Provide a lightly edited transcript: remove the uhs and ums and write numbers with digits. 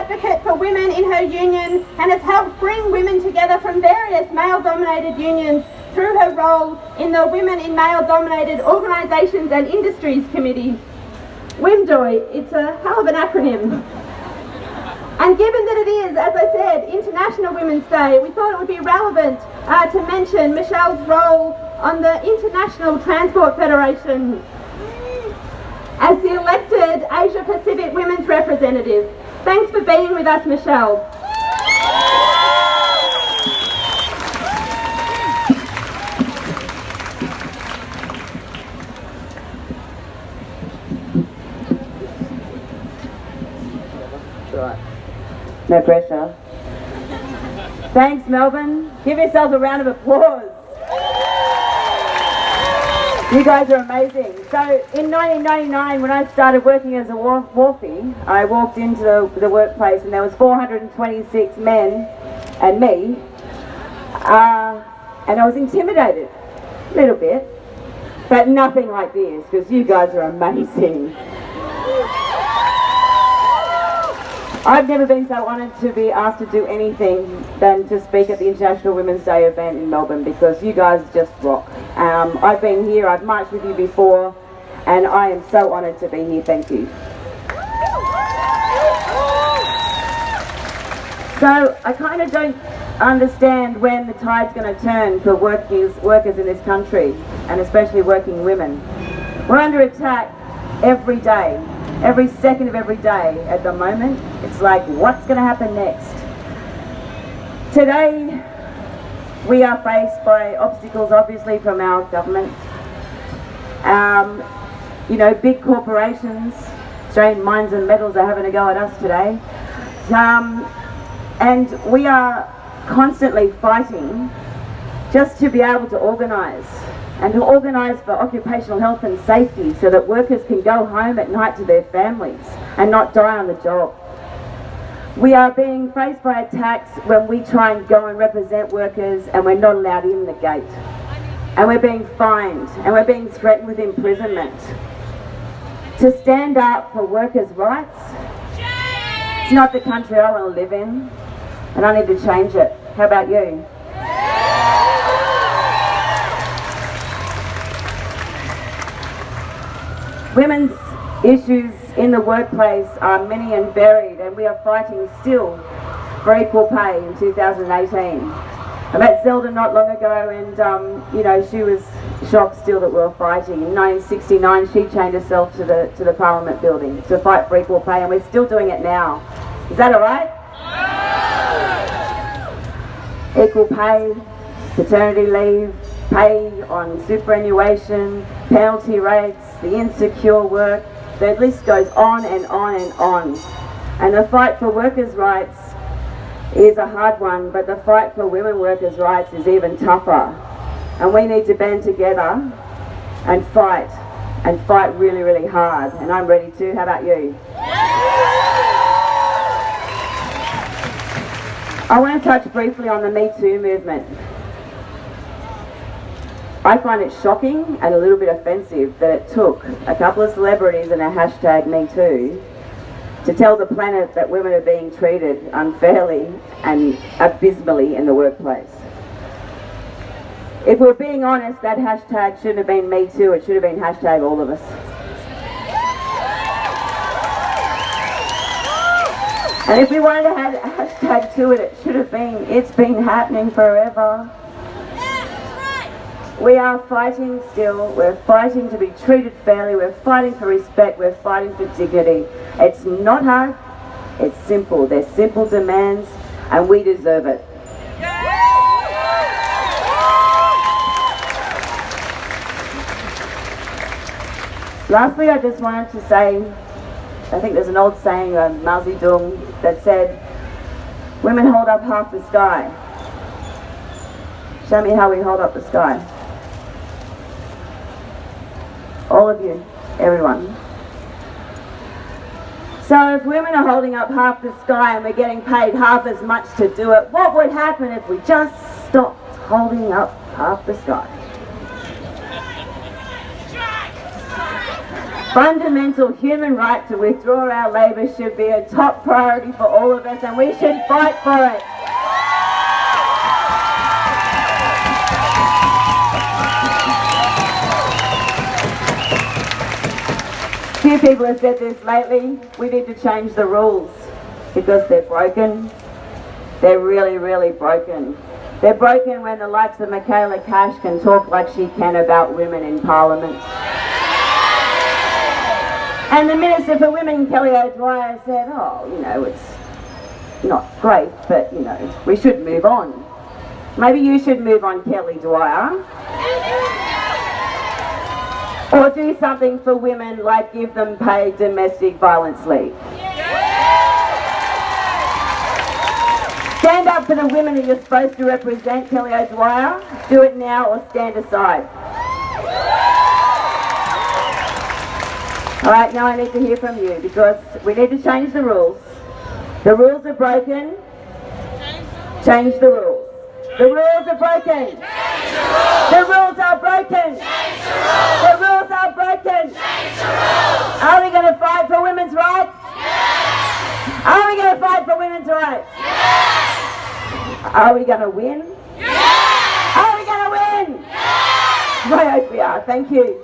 advocate for women in her union and has helped bring women together from various male-dominated unions through her role in the Women in Male-Dominated Organisations and Industries Committee. WIMDOI, it's a hell of an acronym. And given that it is, as I said, International Women's Day, we thought it would be relevant to mention Mich-Elle's role on the International Transport Federation as the elected Asia Pacific Women's Representative. Thanks for being with us, Mich-Elle. No pressure. Thanks, Melbourne. Give yourselves a round of applause. You guys are amazing. So in 1999, when I started working as a wharfie, I walked into the workplace and there was 426 men and me, and I was intimidated, a little bit, but nothing like this, because you guys are amazing. I've never been so honoured to be asked to do anything than to speak at the International Women's Day event in Melbourne, because you guys just rock. I've been here, I've marched with you before, and I am so honoured to be here. Thank you. So I kind of don't understand when the tide's going to turn for workers in this country, and especially working women. We're under attack every day. Every second of every day at the moment. It's like, what's going to happen next? Today, we are faced by obstacles, obviously, from our government. You know, big corporations, Australian Mines and Metals, are having a go at us today. And we are constantly fighting just to be able to organise. And to organise for occupational health and safety so that workers can go home at night to their families and not die on the job. We are being faced by attacks when we try and go and represent workers and we're not allowed in the gate. And we're being fined and we're being threatened with imprisonment. To stand up for workers' rights, it's not the country I want to live in, and I need to change it. How about you? Women's issues in the workplace are many and varied, and we are fighting still for equal pay in 2018. I met Zelda not long ago, and you know, she was shocked still that we were fighting. In 1969 she chained herself to the Parliament building to fight for equal pay, and we're still doing it now. Is that alright? Equal pay, paternity leave, pay on superannuation, penalty rates, the insecure work, the list goes on and on and on. And the fight for workers' rights is a hard one, but the fight for women workers' rights is even tougher. And we need to band together and fight really, really hard. And I'm ready to. How about you? I want to touch briefly on the Me Too movement. I find it shocking and a little bit offensive that it took a couple of celebrities and a hashtag #MeToo to tell the planet that women are being treated unfairly and abysmally in the workplace. If we're being honest, that hashtag shouldn't have been #MeToo, it should have been hashtag all of us. And if we wanted to add a hashtag to it, it should have been, it's been happening forever. We are fighting still, we're fighting to be treated fairly, we're fighting for respect, we're fighting for dignity. It's not hard, it's simple. They're simple demands and we deserve it. Lastly, I just wanted to say, I think there's an old saying, Mao Zedong, that said, women hold up half the sky. Show me how we hold up the sky. All of you, everyone. So if women are holding up half the sky and we're getting paid half as much to do it, what would happen if we just stopped holding up half the sky? Fundamental human right to withdraw our labour should be a top priority for all of us, and we should fight for it. Few people have said this lately. We need to change the rules because they're broken. They're really, really broken. They're broken when the likes of Mich-Elle Myers can talk like she can about women in Parliament. And the Minister for Women, Kelly O'Dwyer, said, oh, you know, it's not great, but, you know, we should move on. Maybe you should move on, Kelly Dwyer. Or do something for women like give them paid domestic violence leave. Stand up for the women that you're supposed to represent, Kelly O'Dwyer. Do it now or stand aside. Alright, now I need to hear from you because we need to change the rules. The rules are broken. Change the rules. The rules are broken. The rules are broken. The rules are broken. Are we going to fight for women's rights? Are we going to fight for women's rights? Are we going to win? Are we going to win? I hope we are. Thank you.